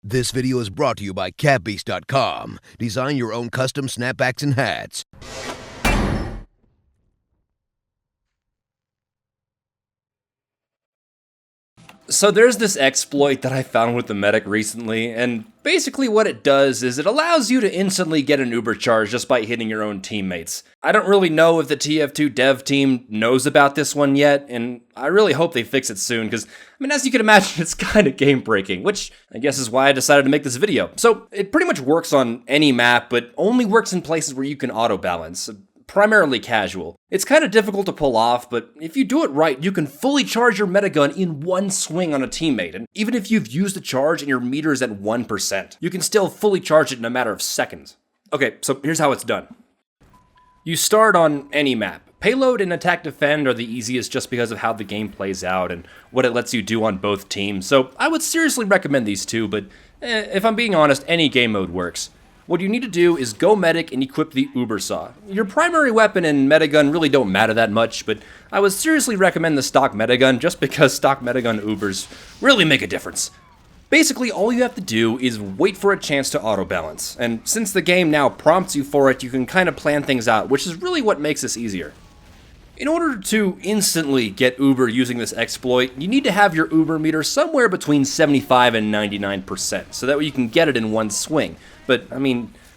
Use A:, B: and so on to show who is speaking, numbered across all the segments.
A: This video is brought to you by catbeast.com. Design your own custom snapbacks and hats.
B: So there's this exploit that I found with the medic recently, and basically what it does is it allows you to instantly get an Uber charge just by hitting your own teammates. I don't really know if the TF2 dev team knows about this one yet, and I really hope they fix it soon, because, as you can imagine, it's kind of game-breaking, which I guess is why I decided to make this video. So it pretty much works on any map, but only works in places where you can auto-balance. Primarily casual. It's kind of difficult to pull off, but if you do it right, you can fully charge your metagun in one swing on a teammate, and even if you've used the charge and your meter is at 1%, you can still fully charge it in a matter of seconds. Okay, so here's how it's done. You start on any map. Payload and attack defend are the easiest just because of how the game plays out and what it lets you do on both teams, so I would seriously recommend these two, but if I'm being honest, any game mode works. What you need to do is go medic and equip the Uber Saw. Your primary weapon and metagun really don't matter that much, but I would seriously recommend the stock metagun just because stock metagun Ubers really make a difference. Basically, all you have to do is wait for a chance to auto-balance, and since the game now prompts you for it, you can kind of plan things out, which is really what makes this easier. In order to instantly get Uber using this exploit, you need to have your Uber meter somewhere between 75 and 99%, so that way you can get it in one swing. But,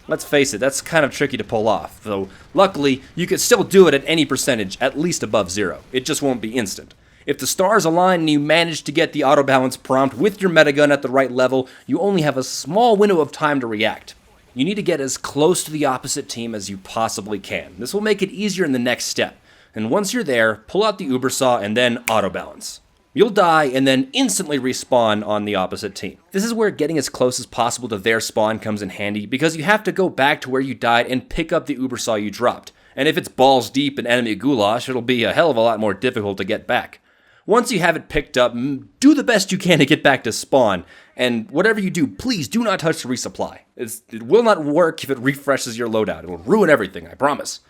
B: let's face it, that's kind of tricky to pull off, though luckily, you can still do it at any percentage, at least above 0. It just won't be instant. If the stars align and you manage to get the auto-balance prompt with your metagun at the right level, you only have a small window of time to react. You need to get as close to the opposite team as you possibly can. This will make it easier in the next step. And once you're there, pull out the Uber Saw and then auto-balance. You'll die and then instantly respawn on the opposite team. This is where getting as close as possible to their spawn comes in handy because you have to go back to where you died and pick up the Uber Saw you dropped. And if it's balls deep in enemy goulash, it'll be a hell of a lot more difficult to get back. Once you have it picked up, do the best you can to get back to spawn. And whatever you do, please do not touch the resupply. It will not work if it refreshes your loadout. It will ruin everything, I promise.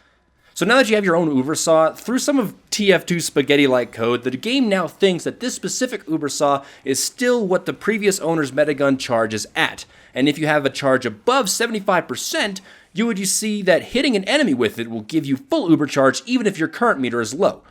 B: So now that you have your own Uber Saw, through some of TF2's spaghetti-like code, the game now thinks that this specific Uber Saw is still what the previous owner's metagun charge is at. And if you have a charge above 75%, you see that hitting an enemy with it will give you full Uber charge even if your current meter is low.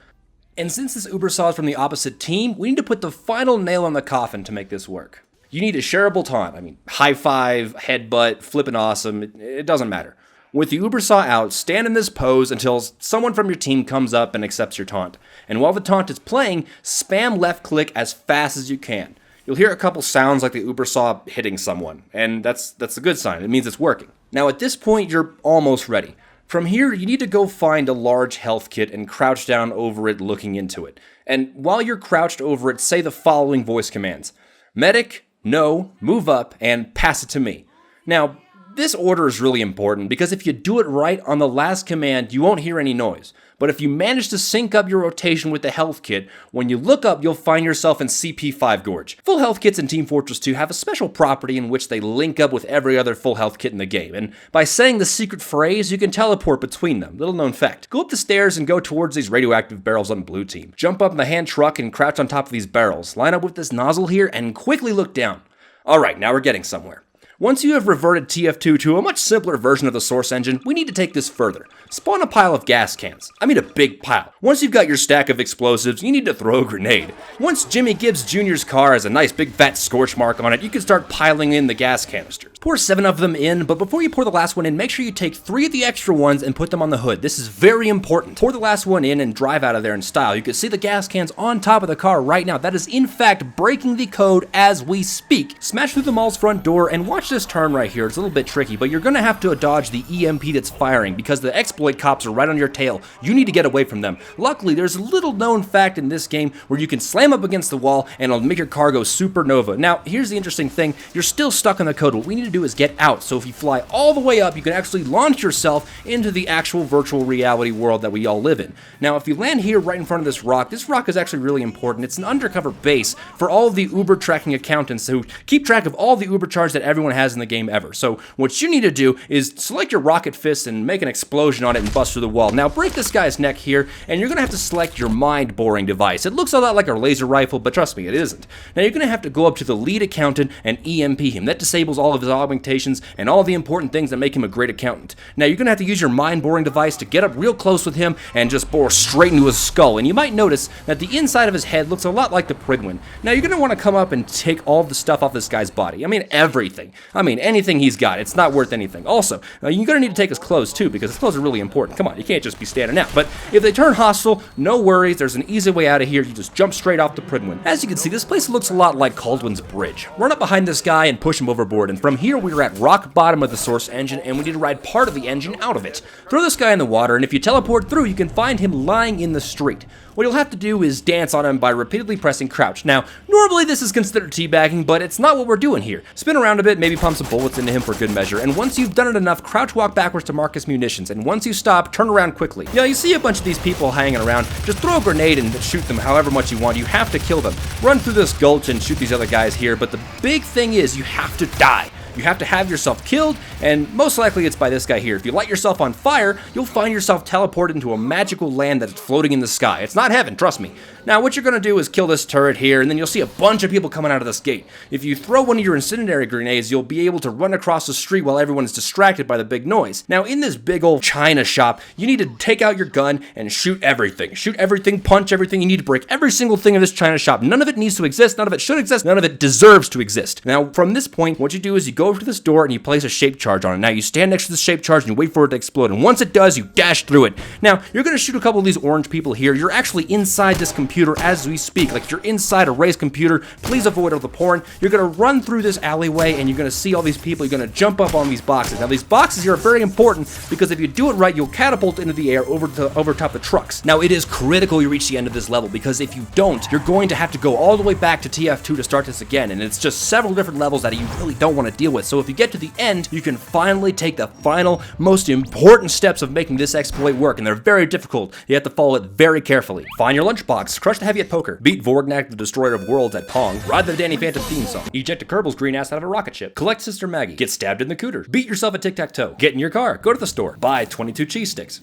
B: And since this Uber Saw is from the opposite team, we need to put the final nail on the coffin to make this work. You need a shareable taunt. High five, headbutt, flippin' awesome, it doesn't matter. With the Uber Saw out, stand in this pose until someone from your team comes up and accepts your taunt. And while the taunt is playing, spam left click as fast as you can. You'll hear a couple sounds like the Uber Saw hitting someone, and that's a good sign. It means it's working. Now at this point, you're almost ready. From here, you need to go find a large health kit and crouch down over it looking into it. And while you're crouched over it, say the following voice commands. Medic, no, move up, and pass it to me. Now, this order is really important because if you do it right on the last command, you won't hear any noise. But if you manage to sync up your rotation with the health kit, when you look up, you'll find yourself in CP5 Gorge. Full health kits in Team Fortress 2 have a special property in which they link up with every other full health kit in the game, and by saying the secret phrase, you can teleport between them. Little known fact. Go up the stairs and go towards these radioactive barrels on blue team. Jump up in the hand truck and crouch on top of these barrels. Line up with this nozzle here and quickly look down. Alright, now we're getting somewhere. Once you have reverted TF2 to a much simpler version of the source engine, we need to take this further. Spawn a pile of gas cans. A big pile. Once you've got your stack of explosives, you need to throw a grenade. Once Jimmy Gibbs Jr.'s car has a nice big fat scorch mark on it, you can start piling in the gas canisters. Pour 7 of them in, but before you pour the last one in, make sure you take 3 of the extra ones and put them on the hood. This is very important. Pour the last one in and drive out of there in style. You can see the gas cans on top of the car right now. That is in fact breaking the code as we speak. Smash through the mall's front door and watch this turn right here. It's a little bit tricky, but you're gonna have to dodge the EMP that's firing because the exploit cops are right on your tail. You need to get away from them. Luckily, there's a little known fact in this game where you can slam up against the wall and it'll make your car go supernova. Now, here's the interesting thing. You're still stuck on the code. What we need to to do is get out. So if you fly all the way up, you can actually launch yourself into the actual virtual reality world that we all live in. Now, if you land here right in front of this rock is actually really important. It's an undercover base for all of the Uber tracking accountants who keep track of all the Uber charge that everyone has in the game ever. So what you need to do is select your rocket fist and make an explosion on it and bust through the wall. Now break this guy's neck here, and you're gonna have to select your mind boring device. It looks a lot like a laser rifle, but trust me, it isn't. Now you're gonna have to go up to the lead accountant and EMP him. That disables all of his augmentations and all the important things that make him a great accountant. Now you're gonna have to use your mind boring device to get up real close with him and just bore straight into his skull. And you might notice that the inside of his head looks a lot like the Prydwen. Now you're gonna want to come up and take all the stuff off this guy's body. I mean everything. I mean anything he's got. It's not worth anything. Also, you're gonna need to take his clothes too, because his clothes are really important. Come on, you can't just be standing out. But if they turn hostile, no worries. There's an easy way out of here. You just jump straight off the Prydwen. As you can see, this place looks a lot like Caldwin's Bridge. Run up behind this guy and push him overboard. And from here, we're at rock bottom of the source engine, and we need to ride part of the engine out of it. Throw this guy in the water, and if you teleport through, you can find him lying in the street. What you'll have to do is dance on him by repeatedly pressing crouch. Now, normally this is considered teabagging, but it's not what we're doing here. Spin around a bit, maybe pump some bullets into him for good measure, and once you've done it enough, crouch walk backwards to mark his munitions, and once you stop, turn around quickly. You know, you see a bunch of these people hanging around, just throw a grenade and shoot them however much you want. You have to kill them. Run through this gulch and shoot these other guys here, but the big thing is you have to die. You have to have yourself killed, and most likely it's by this guy here. If you light yourself on fire, you'll find yourself teleported into a magical land that's floating in the sky. It's not heaven, trust me. Now, what you're going to do is kill this turret here, and then you'll see a bunch of people coming out of this gate. If you throw one of your incendiary grenades, you'll be able to run across the street while everyone is distracted by the big noise. Now, in this big old China shop, you need to take out your gun and shoot everything. Shoot everything, punch everything. You need to break every single thing in this China shop. None of it needs to exist, none of it should exist, none of it deserves to exist. Now, from this point, what you do is you go over to this door and you place a shape charge on it. Now, you stand next to the shape charge and you wait for it to explode, and once it does, you dash through it. Now, you're going to shoot a couple of these orange people here. You're actually inside this computer as we speak. Like you're inside a race computer. Please avoid all the porn. You're going to run through this alleyway and you're going to see all these people. You're going to jump up on these boxes. Now these boxes here are very important because if you do it right, you'll catapult into the air over top the trucks. Now it is critical you reach the end of this level, because if you don't, you're going to have to go all the way back to TF2 to start this again, and it's just several different levels that you really don't want to deal with. So if you get to the end, you can finally take the final, most important steps of making this exploit work, and they're very difficult. You have to follow it very carefully. Find your lunchbox, crush the heavy at poker, beat Vorgnak the Destroyer of Worlds at Pong, ride the Danny Phantom theme song, eject a Kerbal's green ass out of a rocket ship, collect Sister Maggie, get stabbed in the cooter, beat yourself at Tic-Tac-Toe, get in your car, go to the store, buy 22 cheese sticks.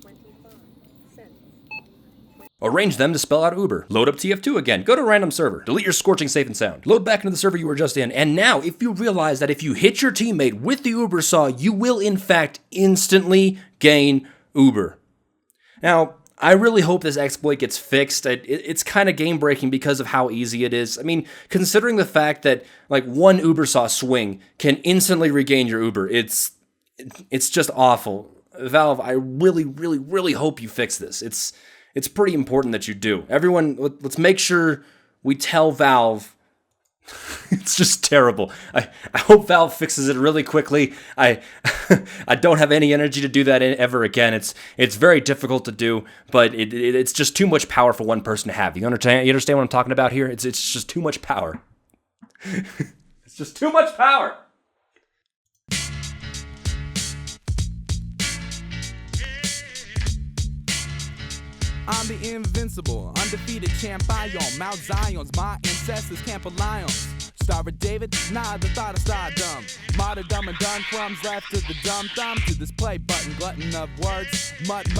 B: Arrange them to spell out Uber. Load up TF2 again. Go to a random server. Delete your scorching safe and sound. Load back into the server you were just in. And now, if you realize that if you hit your teammate with the Uber saw, you will in fact instantly gain Uber. Now, I really hope this exploit gets fixed. It's kind of game breaking because of how easy it is. I mean, considering the fact that like one Uber saw swing can instantly regain your Uber, it's just awful. Valve, I really hope you fix this. It's pretty important that you do. Everyone, let's make sure we tell Valve. It's just terrible. I hope Valve fixes it really quickly. I don't have any energy to do that ever again. It's very difficult to do, but it's just too much power for one person to have. You understand what I'm talking about here? It's just too much power. It's just too much power.
C: I'm the invincible, undefeated champion. Mount Zion's my ancestors can't rely on. Star of David, nah, the thought of stardom. Martyrdom and done crumbs left to the dumb thumb. To this play button, glutton of words, mud.